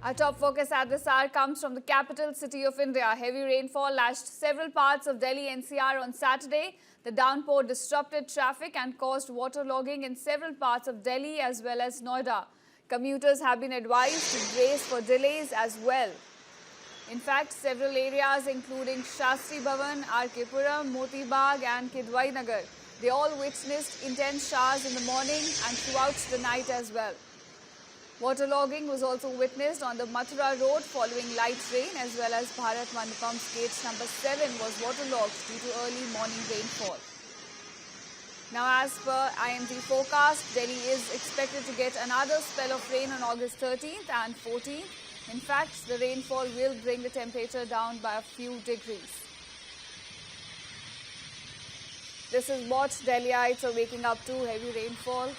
Our top focus at this hour comes from the capital city of India. Heavy rainfall lashed several parts of Delhi NCR on Saturday. The downpour disrupted traffic and caused waterlogging in several parts of Delhi as well as Noida. Commuters have been advised to brace for delays as well. In fact, several areas including Shastri Bhavan, RK Puram, Moti Bagh and Kidwai Nagar, they all witnessed intense showers in the morning and throughout the night as well. Waterlogging was also witnessed on the Mathura road following light rain, as well as Bharat Mandapam's gate number 7 was waterlogged due to early morning rainfall. Now, as per IMD forecast, Delhi is expected to get another spell of rain on August 13th and 14th. In fact, the rainfall will bring the temperature down by a few degrees. This is what Delhiites are waking up to: heavy rainfall.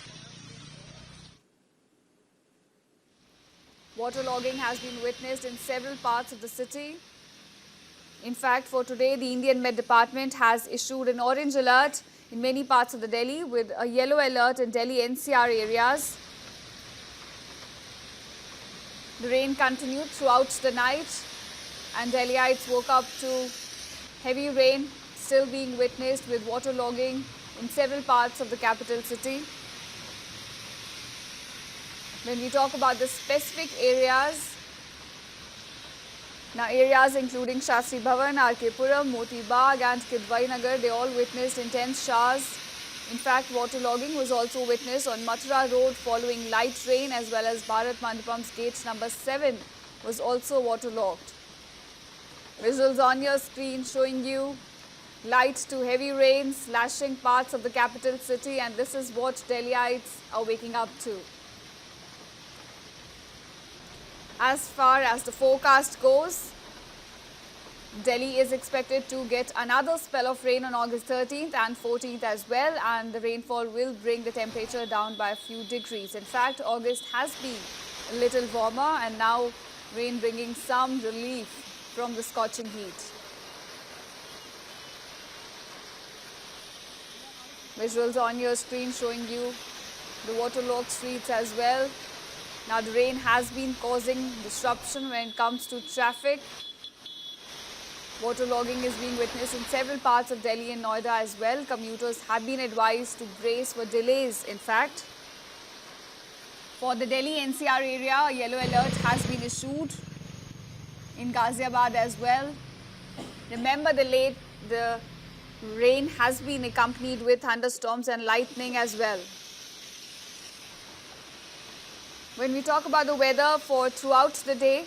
Waterlogging has been witnessed in several parts of the city. In fact, for today, the Indian Met Department has issued an orange alert in many parts of the Delhi with a yellow alert in Delhi NCR areas. The rain continued throughout the night and Delhiites woke up to heavy rain still being witnessed with waterlogging in several parts of the capital city. When we talk about the specific areas, now areas including Shastri Bhavan, RK Puram, Moti Bagh and Kidwai Nagar, they all witnessed intense showers. In fact, waterlogging was also witnessed on Mathura road following light rain, as well as Bharat Mandapam's gate number 7 was also waterlogged. Visuals on your screen showing you light to heavy rain slashing parts of the capital city, and this is what Delhiites are waking up to. As far as the forecast goes, Delhi is expected to get another spell of rain on August 13th and 14th as well, and the rainfall will bring the temperature down by a few degrees. In fact, August has been a little warmer and now rain bringing some relief from the scorching heat. Visuals on your screen showing you the waterlogged streets as well. Now, the rain has been causing disruption when it comes to traffic. Waterlogging is being witnessed in several parts of Delhi and Noida as well. Commuters have been advised to brace for delays, in fact. For the Delhi NCR area, a yellow alert has been issued in Ghaziabad as well. Remember, the rain has been accompanied with thunderstorms and lightning as well. When we talk about the weather for throughout the day,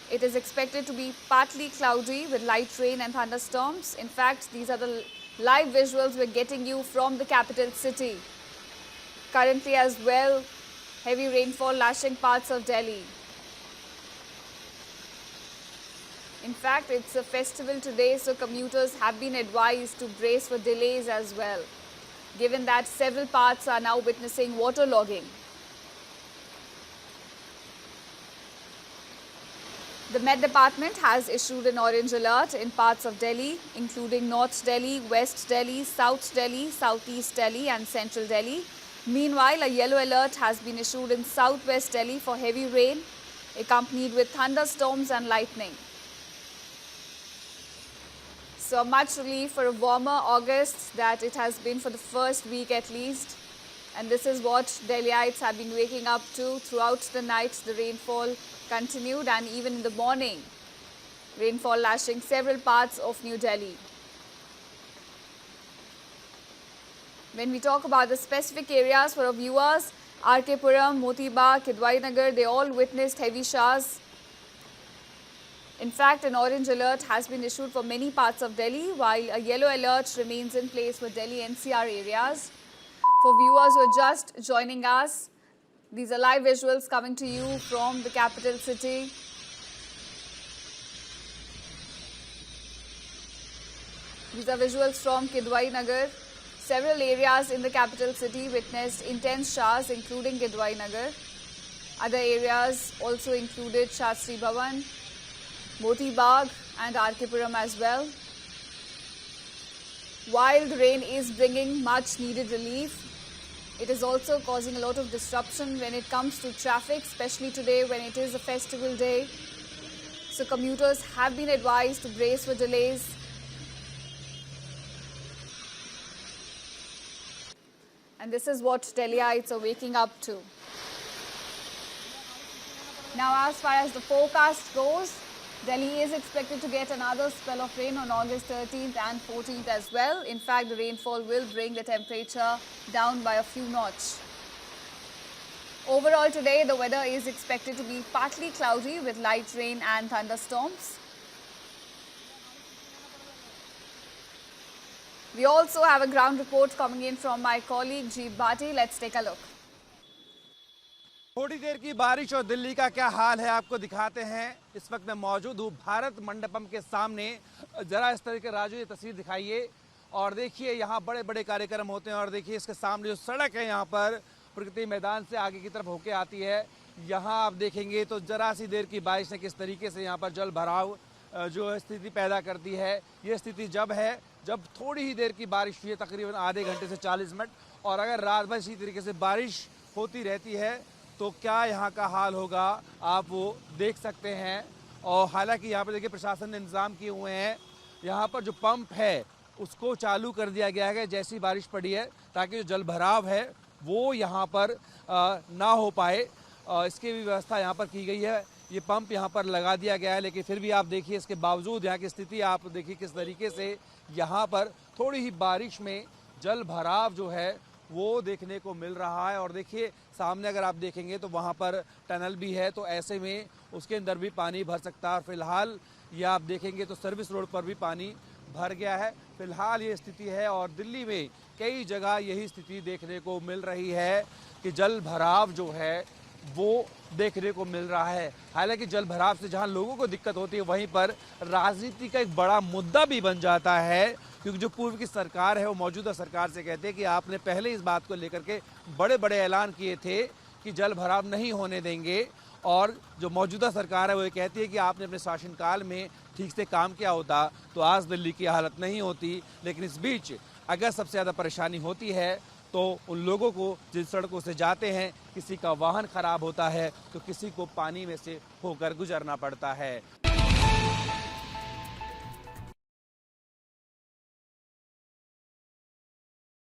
it is expected to be partly cloudy with light rain and thunderstorms. In fact, these are the live visuals we're getting you from the capital city. Currently as well, heavy rainfall lashing parts of Delhi. In fact, it's a festival today, so commuters have been advised to brace for delays as well, given that several parts are now witnessing waterlogging. The Met Department has issued an orange alert in parts of Delhi, including North Delhi, West Delhi, South Delhi, Southeast Delhi and Central Delhi. Meanwhile, a yellow alert has been issued in Southwest Delhi for heavy rain, accompanied with thunderstorms and lightning. So much relief for a warmer August that it has been for the first week at least. And this is what Delhiites have been waking up to throughout the night. The rainfall continued and even in the morning, rainfall lashing several parts of New Delhi. When we talk about the specific areas for our viewers, RK Puram, Moti Bagh, Kidwai Nagar, they all witnessed heavy showers. In fact, an orange alert has been issued for many parts of Delhi, while a yellow alert remains in place for Delhi NCR areas. For viewers who are just joining us, these are live visuals coming to you from the capital city. These are visuals from Kidwai Nagar. Several areas in the capital city witnessed intense showers, including Kidwai Nagar. Other areas also included Shastri Bhavan, Moti Bagh and RK Puram as well. While the rain is bringing much needed relief, It is also causing a lot of disruption when it comes to traffic, especially today when it is a festival day. So commuters have been advised to brace for delays. And this is what Delhiites are waking up to. Now, as far as the forecast goes, Delhi is expected to get another spell of rain on August 13th and 14th as well. In fact, the rainfall will bring the temperature down by a few notches. Overall today, the weather is expected to be partly cloudy with light rain and thunderstorms. We also have a ground report coming in from my colleague Jeep Bhati. Let's take a look. थोड़ी देर की बारिश और दिल्ली का क्या हाल है आपको दिखाते हैं। इस वक्त मैं मौजूद हूँ भारत मंडपम के सामने। जरा इस तरह के राजू ये तस्वीर दिखाइए और देखिए यहाँ बड़े बड़े कार्यक्रम होते हैं और देखिए इसके सामने जो सड़क है यहाँ पर प्रगति मैदान से आगे की तरफ होके आती है। यहाँ आप देखेंगे तो जरा सी देर की बारिश ने किस तरीके से यहाँ पर जल भराव जो स्थिति पैदा करती है। ये स्थिति जब है जब थोड़ी ही देर की बारिश हुई है, तकरीबन आधे घंटे से 40 मिनट, और अगर रात भर इसी तरीके से बारिश होती रहती है तो क्या यहाँ का हाल होगा आप वो देख सकते हैं। और हालांकि यहाँ पर देखिए प्रशासन ने इंतज़ाम किए हुए हैं। यहाँ पर जो पंप है उसको चालू कर दिया गया है जैसी बारिश पड़ी है, ताकि जो जल भराव है वो यहाँ पर ना हो पाए। इसकी भी व्यवस्था यहाँ पर की गई है। ये पंप यहाँ पर लगा दिया गया है, लेकिन फिर भी आप देखिए इसके बावजूद यहाँ की स्थिति आप देखिए किस तरीके से यहाँ पर थोड़ी ही बारिश में जल भराव जो है वो देखने को मिल रहा है। और देखिए सामने अगर आप देखेंगे तो वहाँ पर टनल भी है, तो ऐसे में उसके अंदर भी पानी भर सकता है। और फिलहाल ये आप देखेंगे तो सर्विस रोड पर भी पानी भर गया है। फिलहाल ये स्थिति है और दिल्ली में कई जगह यही स्थिति देखने को मिल रही है कि जल भराव जो है वो देखने को मिल रहा है। हालांकि जल भराव से जहां लोगों को दिक्कत होती है वहीं पर राजनीति का एक बड़ा मुद्दा भी बन जाता है, क्योंकि जो पूर्व की सरकार है वो मौजूदा सरकार से कहते हैं कि आपने पहले इस बात को लेकर के बड़े बड़े ऐलान किए थे कि जल भराव नहीं होने देंगे, और जो मौजूदा सरकार है वो ये कहती है कि आपने अपने शासनकाल में ठीक से काम किया होता तो आज दिल्ली की हालत नहीं होती। लेकिन इस बीच अगर सबसे ज़्यादा परेशानी होती है तो उन लोगों को जिन सड़कों से जाते हैं, किसी का वाहन खराब होता है तो किसी को पानी में से होकर गुजरना पड़ता है।